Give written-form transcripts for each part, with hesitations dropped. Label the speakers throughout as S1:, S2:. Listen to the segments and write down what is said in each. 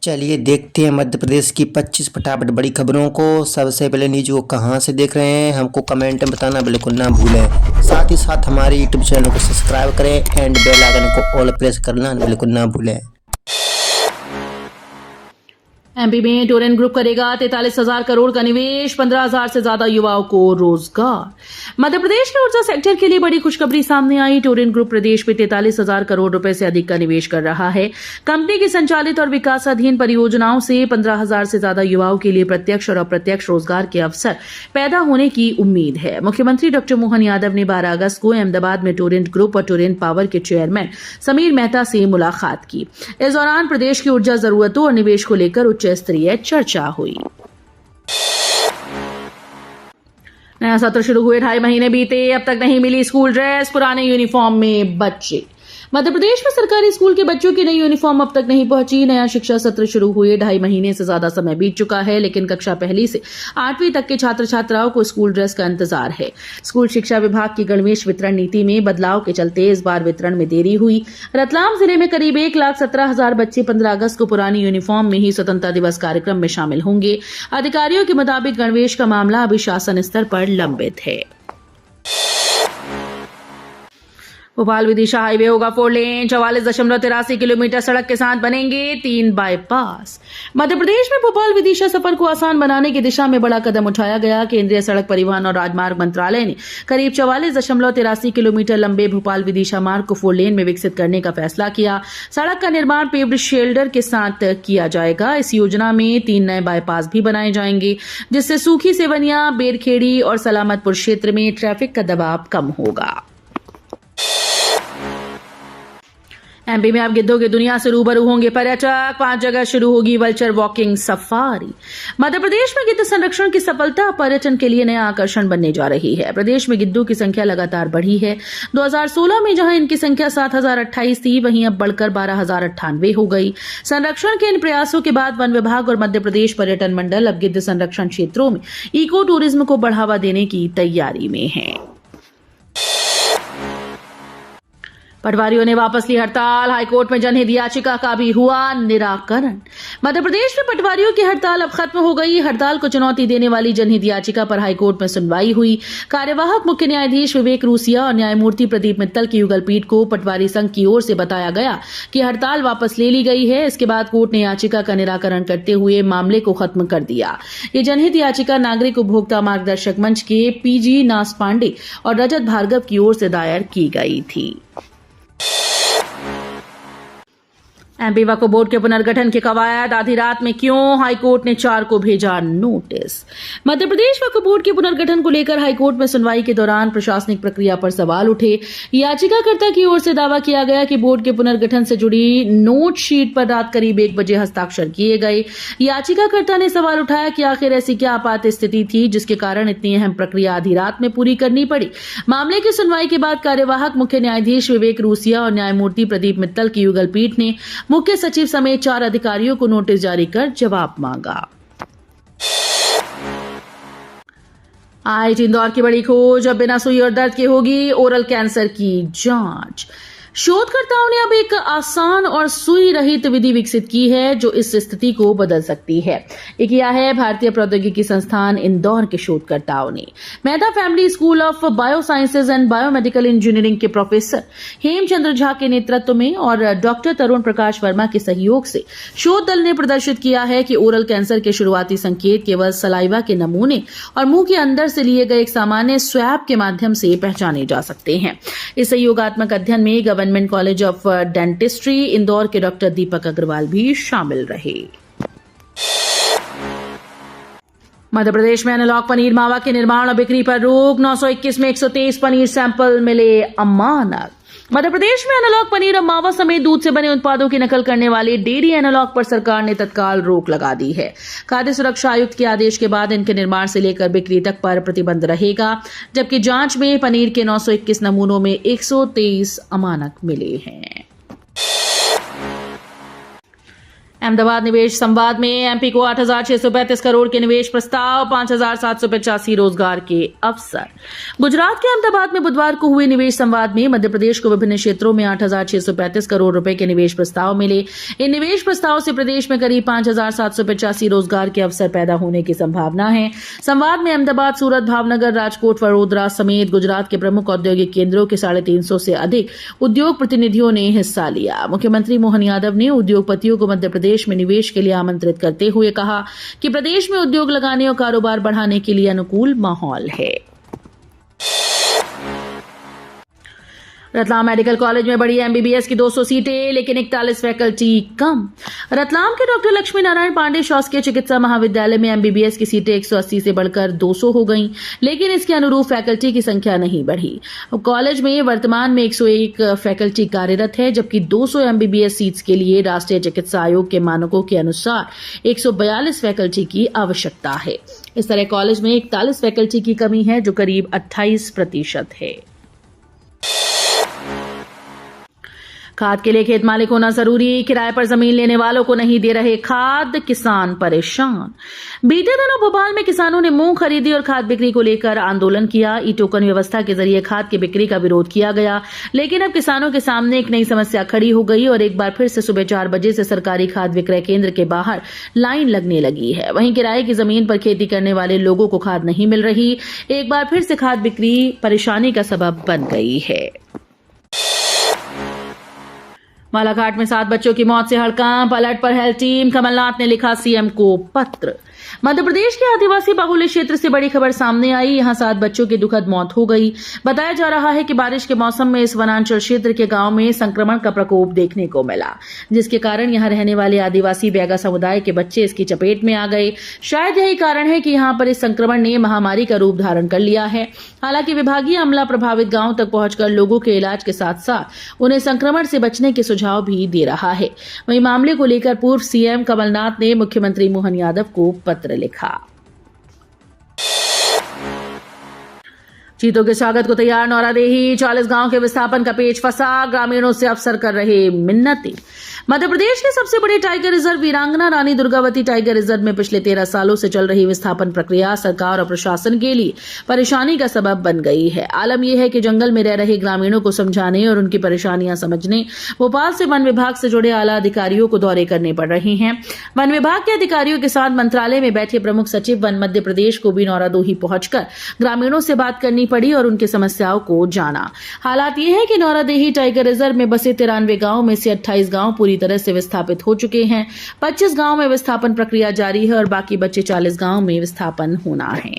S1: चलिए देखते हैं मध्य प्रदेश की 25 फटाफट बड़ी खबरों को। सबसे पहले न्यूज को कहां से देख रहे हैं हमको कमेंट में बताना बिल्कुल ना भूलें। साथ ही साथ हमारे यूट्यूब चैनल को सब्सक्राइब करें एंड बेल आइकन को ऑल प्रेस करना बिल्कुल ना भूलें।
S2: एमपी में टोरेंट ग्रुप करेगा 43,000 करोड़ का निवेश, 15,000 से ज्यादा युवाओं को रोजगार। मध्य प्रदेश के ऊर्जा सेक्टर के लिए बड़ी खुशखबरी सामने आई। टोरेंट ग्रुप प्रदेश में 43,000 करोड़ रुपए से अधिक का निवेश कर रहा है। कंपनी की संचालित और विकासाधीन परियोजनाओं से 15,000 से ज्यादा युवाओं के लिए प्रत्यक्ष और अप्रत्यक्ष रोजगार के अवसर पैदा होने की उम्मीद है। मुख्यमंत्री डॉक्टर मोहन यादव ने 12 अगस्त को अहमदाबाद में टोरेंट ग्रुप और टोरेंट पावर के चेयरमैन समीर मेहता से मुलाकात की। इस दौरान प्रदेश की ऊर्जा जरूरतों और निवेश को लेकर उच्च स्तरीय चर्चा हुई। नया सत्र शुरू हुए 2.5 महीने बीते, अब तक नहीं मिली स्कूल ड्रेस, पुराने यूनिफॉर्म में बच्चे। मध्य प्रदेश में सरकारी स्कूल के बच्चों की नई यूनिफॉर्म अब तक नहीं पहुंची। नया शिक्षा सत्र शुरू हुए 2.5 महीने से ज्यादा समय बीत चुका है, लेकिन कक्षा 1 से 8वीं तक के छात्र छात्राओं को स्कूल ड्रेस का इंतजार है। स्कूल शिक्षा विभाग की गणवेश वितरण नीति में बदलाव के चलते इस बार वितरण में देरी हुई। रतलाम जिले में करीब 1,17,000 बच्चे 15 अगस्त को पुरानी यूनिफॉर्म में ही स्वतंत्रता दिवस कार्यक्रम में शामिल होंगे। अधिकारियों के मुताबिक गणवेश का मामला अभी शासन स्तर पर लंबित है। भोपाल विदिशा हाईवे होगा 4 लेन, 44.83 किलोमीटर सड़क के साथ बनेंगे 3 बाईपास। मध्य प्रदेश में भोपाल विदिशा सफर को आसान बनाने की दिशा में बड़ा कदम उठाया गया। केंद्रीय सड़क परिवहन और राजमार्ग मंत्रालय ने करीब 44.83 किलोमीटर लंबे भोपाल विदिशा मार्ग को 4 लेन में विकसित करने का फैसला किया। सड़क का निर्माण पेव्ड शेल्डर के साथ किया जाएगा। इस योजना में 3 नए बाईपास भी बनाए जाएंगे, जिससे सूखी सेवनिया, बेरखेड़ी और सलामतपुर क्षेत्र में ट्रैफिक का दबाव कम होगा। एमपी में अब गिद्धों की दुनिया से रूबरू होंगे पर्यटक। 5 जगह शुरू होगी vulture walking safari. Madhya Pradesh में गिद्ध संरक्षण की सफलता पर्यटन के लिए नया आकर्षण बनने जा रही है। प्रदेश में गिद्धों की संख्या लगातार बढ़ी है। 2016 में जहां इनकी संख्या 7,028 थी, वहीं अब बढ़कर 12,098 हो गई। संरक्षण के इन प्रयासों के बाद वन विभाग और मध्य प्रदेश पर्यटन मंडल अब गिद्ध संरक्षण क्षेत्रों में इको टूरिज्म को बढ़ावा देने की तैयारी में है। पटवारियों ने वापस ली हड़ताल, हाईकोर्ट में जनहित याचिका का भी हुआ निराकरण। मध्य प्रदेश में पटवारियों की हड़ताल अब खत्म हो गई। हड़ताल को चुनौती देने वाली जनहित याचिका पर हाईकोर्ट में सुनवाई हुई। कार्यवाहक मुख्य न्यायाधीश विवेक रूसिया और न्यायमूर्ति प्रदीप मित्तल की युगल पीठ को पटवारी संघ की ओर से बताया गया कि हड़ताल वापस ले ली गई है। इसके बाद कोर्ट ने याचिका का निराकरण करते हुए मामले को खत्म कर दिया। ये जनहित याचिका नागरिक उपभोक्ता मार्गदर्शक मंच के पीजी नास पांडे और रजत भार्गव की ओर से दायर की गई थी। एमपी वक्फ बोर्ड के पुनर्गठन के कवायद, आधी रात में क्यों, हाईकोर्ट ने 4 को भेजा नोटिस। मध्य प्रदेश वक्फ बोर्ड के पुनर्गठन को लेकर हाईकोर्ट में सुनवाई के दौरान प्रशासनिक प्रक्रिया पर सवाल उठे। याचिकाकर्ता की ओर से दावा किया गया कि बोर्ड के पुनर्गठन से जुड़ी नोट शीट पर रात करीब 1 बजे हस्ताक्षर किए गए। याचिकाकर्ता ने सवाल उठाया कि आखिर ऐसी क्या आपात स्थिति थी जिसके कारण इतनी अहम प्रक्रिया आधी रात में पूरी करनी पड़ी। मामले की सुनवाई के बाद कार्यवाहक मुख्य न्यायाधीश विवेक रूसिया और न्यायमूर्ति प्रदीप मित्तल की युगल पीठ ने मुख्य सचिव समेत 4 अधिकारियों को नोटिस जारी कर जवाब मांगा। आईआईटी इंदौर की बड़ी खोज, अब बिना सुई और दर्द के होगी ओरल कैंसर की जांच। शोधकर्ताओं ने अब एक आसान और सुई रहित विधि विकसित की है जो इस स्थिति को बदल सकती है। ये किया है भारतीय प्रौद्योगिकी संस्थान इंदौर के शोधकर्ताओं ने। Mehta family school of biosciences and biomedical engineering के प्रोफेसर हेमचंद्र झा के नेतृत्व में और डॉक्टर तरुण प्रकाश वर्मा के सहयोग से शोध दल ने प्रदर्शित किया है कि ओरल कैंसर के शुरुआती संकेत केवल सलाइवा के नमूने और मुंह के अंदर से लिए गए एक सामान्य स्वैब के माध्यम से पहचाने जा सकते हैं। इस सहयोगात्मक अध्ययन में government college of dentistry Indore के डॉक्टर दीपक अग्रवाल भी शामिल रहे। मध्य प्रदेश में एनालॉग पनीर मावा के निर्माण और बिक्री पर रोक, 921 में 123 पनीर सैंपल मिले अमानक। मध्य प्रदेश में एनालॉग पनीर और मावा समेत दूध से बने उत्पादों की नकल करने वाले डेयरी एनालॉग पर सरकार ने तत्काल रोक लगा दी है। खाद्य सुरक्षा आयुक्त के आदेश के बाद इनके निर्माण से लेकर बिक्री तक पर प्रतिबंध रहेगा, जबकि जांच में पनीर के 921 नमूनों में 123 अमानक मिले हैं। अहमदाबाद निवेश संवाद में एमपी को 8,635 करोड़ के निवेश प्रस्ताव, 5,785 रोजगार के अवसर। गुजरात के अहमदाबाद में बुधवार को हुए निवेश संवाद में मध्य प्रदेश को विभिन्न क्षेत्रों में 8,635 करोड़ रुपए के निवेश प्रस्ताव मिले। इन निवेश प्रस्ताव से प्रदेश में करीब 5,785 रोजगार के अवसर पैदा होने की संभावना है। संवाद में अहमदाबाद, सूरत, भावनगर, राजकोट, वडोदरा समेत गुजरात के प्रमुख औद्योगिक केंद्रों के 350 से अधिक उद्योग प्रतिनिधियों ने हिस्सा लिया। मुख्यमंत्री मोहन यादव ने उद्योगपतियों को मध्य प्रदेश में निवेश के लिए आमंत्रित करते हुए कहा कि प्रदेश में उद्योग लगाने और कारोबार बढ़ाने के लिए अनुकूल माहौल है। रतलाम मेडिकल कॉलेज में बढ़ी एमबीबीएस की 200 सीटें, लेकिन 41 फैकल्टी कम। रतलाम के डॉक्टर लक्ष्मी नारायण पांडे शासकीय चिकित्सा महाविद्यालय में एमबीबीएस की सीटें 180 से बढ़कर 200 हो गईं, लेकिन इसके अनुरूप फैकल्टी की संख्या नहीं बढ़ी। कॉलेज में वर्तमान में 101 फैकल्टी कार्यरत है, जबकि 200 एमबीबीएस सीट्स के लिए राष्ट्रीय चिकित्सा आयोग के मानकों के अनुसार 142 फैकल्टी की आवश्यकता है। इस तरह कॉलेज में 41 फैकल्टी की कमी है, जो करीब 28% है। खाद के लिए खेत मालिक होना जरूरी, किराए पर जमीन लेने वालों को नहीं दे रहे खाद, किसान परेशान। बीते दिनों भोपाल में किसानों ने मूंग खरीदी और खाद बिक्री को लेकर आंदोलन किया। ई टोकन व्यवस्था के जरिए खाद की बिक्री का विरोध किया गया, लेकिन अब किसानों के सामने एक नई समस्या खड़ी हो गई और एक बार फिर से सुबह 4 बजे से सरकारी खाद विक्रय केंद्र के बाहर लाइन लगने लगी है। वहीं किराए की जमीन पर खेती करने वाले लोगों को खाद नहीं मिल रही। एक बार फिर से खाद बिक्री परेशानी का सबब बन गई है। बालाघाट में 7 बच्चों की मौत से हड़कंप, अलर्ट पर हेल्थ टीम। कमलनाथ ने लिखा सीएम को पत्र। मध्य प्रदेश के आदिवासी बाहुल्य क्षेत्र से बड़ी खबर सामने आई। यहां 7 बच्चों की दुखद मौत हो गई। बताया जा रहा है कि बारिश के मौसम में इस वनांचल क्षेत्र के गांव में संक्रमण का प्रकोप देखने को मिला, जिसके कारण यहां रहने वाले आदिवासी बैगा समुदाय के बच्चे इसकी चपेट में आ गए। शायद यही कारण है कि यहां पर इस संक्रमण ने महामारी का रूप धारण कर लिया है। हालांकि विभागीय अमला प्रभावित गांव तक पहुंचकर लोगों के इलाज के साथ साथ उन्हें संक्रमण से बचने के सुझाव भी दे रहा है। वहीं मामले को लेकर पूर्व सीएम कमलनाथ ने मुख्यमंत्री मोहन यादव को पत्र लिखा। चीतों के स्वागत को तैयार नौरादेही, 40 गांव के विस्थापन का पेच फंसा, ग्रामीणों से अफसर कर रहे मिन्नतें। मध्य प्रदेश के सबसे बड़े टाइगर रिजर्व वीरांगना रानी दुर्गावती टाइगर रिजर्व में पिछले 13 सालों से चल रही विस्थापन प्रक्रिया सरकार और प्रशासन के लिए परेशानी का सबब बन गई है। आलम यह है कि जंगल में रह रहे ग्रामीणों को समझाने और उनकी परेशानियां समझने भोपाल से वन विभाग से जुड़े आला अधिकारियों को दौरे करने पड़ रहे हैं। वन विभाग के अधिकारियों के साथ मंत्रालय में बैठे प्रमुख सचिव वन मध्य प्रदेश को भी नौरादोही पहुंचकर ग्रामीणों से बात करनी पड़ी और उनकी समस्याओं को जाना। हालात ये है कि नौरादेही टाइगर रिजर्व में बसे 93 गांव में से 28 गांव पूरी तरह से विस्थापित हो चुके हैं। 25 गांव में विस्थापन प्रक्रिया जारी है और बाकी बचे 40 गांव में विस्थापन होना है।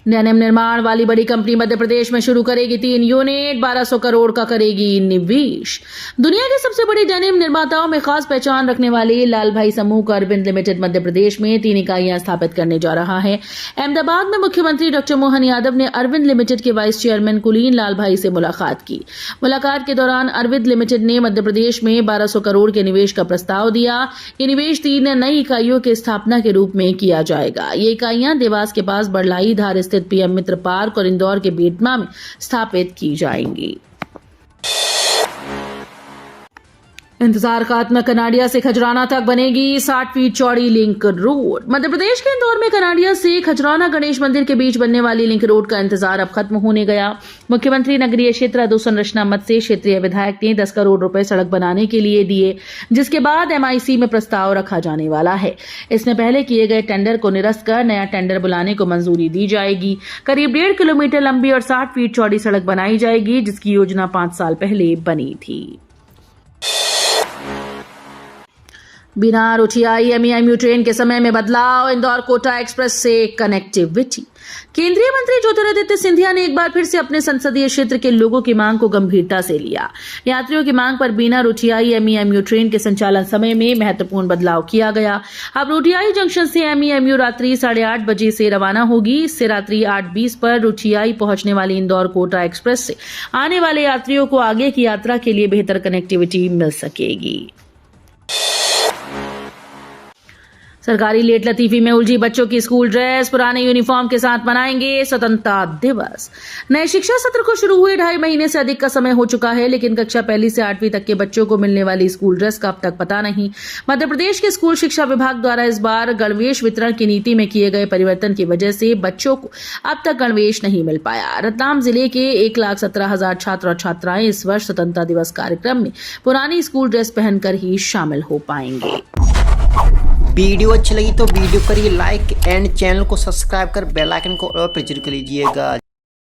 S2: डेनिम निर्माण वाली बड़ी कंपनी मध्य प्रदेश में शुरू करेगी 3 यूनिट, 1200 करोड़ का करेगी निवेश। दुनिया के सबसे बड़ी डेनिम निर्माताओं में खास पहचान रखने वाली लाल भाई समूह का अरविंद लिमिटेड मध्य प्रदेश में 3 इकाइयां स्थापित करने जा रहा है। अहमदाबाद में मुख्यमंत्री डॉक्टर मोहन यादव ने अरविंद लिमिटेड के वाइस चेयरमैन कुलीन लाल भाई से मुलाकात की। मुलाकात के दौरान अरविंद लिमिटेड ने मध्य प्रदेश में 1200 करोड़ के निवेश का प्रस्ताव दिया। ये निवेश 3 नई इकाइयों की स्थापना के रूप में किया जाएगा। ये इकाइयां देवास के पास बड़लाई धार स्थित पीएम मित्र पार्क और इंदौर के बेटमा में स्थापित की जाएंगी। इंतजार खत्म, कनाडिया से खजराना तक बनेगी 60 फीट चौड़ी लिंक रोड। मध्य प्रदेश के इंदौर में कनाडिया से खजराना गणेश मंदिर के बीच बनने वाली लिंक रोड का इंतजार अब खत्म होने गया। मुख्यमंत्री नगरीय क्षेत्र अधोसंरचना मद से क्षेत्रीय विधायक ने 10 करोड़ रुपए सड़क बनाने के लिए दिए, जिसके बाद एमआईसी में प्रस्ताव रखा जाने वाला है। इसमें पहले किए गए टेंडर को निरस्त कर नया टेंडर बुलाने को मंजूरी दी जाएगी। करीब 1.5 किलोमीटर लंबी और 60 फीट चौड़ी सड़क बनाई जाएगी, जिसकी योजना 5 साल पहले बनी थी। बिना रुचियाई एमईएमयू ट्रेन के समय में बदलाव, इंदौर कोटा एक्सप्रेस से कनेक्टिविटी। केंद्रीय मंत्री ज्योतिरादित्य सिंधिया ने एक बार फिर से अपने संसदीय क्षेत्र के लोगों की मांग को गंभीरता से लिया। यात्रियों की मांग पर बिना रुचियाई एमईएमयू ट्रेन के संचालन समय में महत्वपूर्ण बदलाव किया गया। अब रुचियाई जंक्शन से एमईएमयू रात्रि 8:30 बजे से रवाना होगी। इससे रात्रि 8:20 पर रुचियाई पहुंचने वाली इंदौर कोटा एक्सप्रेस से आने वाले यात्रियों को आगे की यात्रा के लिए बेहतर कनेक्टिविटी मिल सकेगी। सरकारी लेट लतीफी में उलझी बच्चों की स्कूल ड्रेस, पुराने यूनिफॉर्म के साथ मनाएंगे स्वतंत्रता दिवस। नए शिक्षा सत्र को शुरू हुए 2.5 महीने से अधिक का समय हो चुका है, लेकिन कक्षा 1 से 8वीं तक के बच्चों को मिलने वाली स्कूल ड्रेस का अब तक पता नहीं। मध्य प्रदेश के स्कूल शिक्षा विभाग द्वारा इस बार गणवेश वितरण की नीति में किए गए परिवर्तन की वजह से बच्चों को अब तक गणवेश नहीं मिल पाया। रतलाम जिले के 1,17,000 छात्र और छात्राएं इस वर्ष स्वतंत्रता दिवस कार्यक्रम में पुरानी स्कूल ड्रेस पहनकर ही शामिल हो पाएंगे।
S1: वीडियो अच्छी लगी तो वीडियो करिए लाइक एंड चैनल को सब्सक्राइब कर बेल आइकन को और पर जरूर कर लीजिएगा।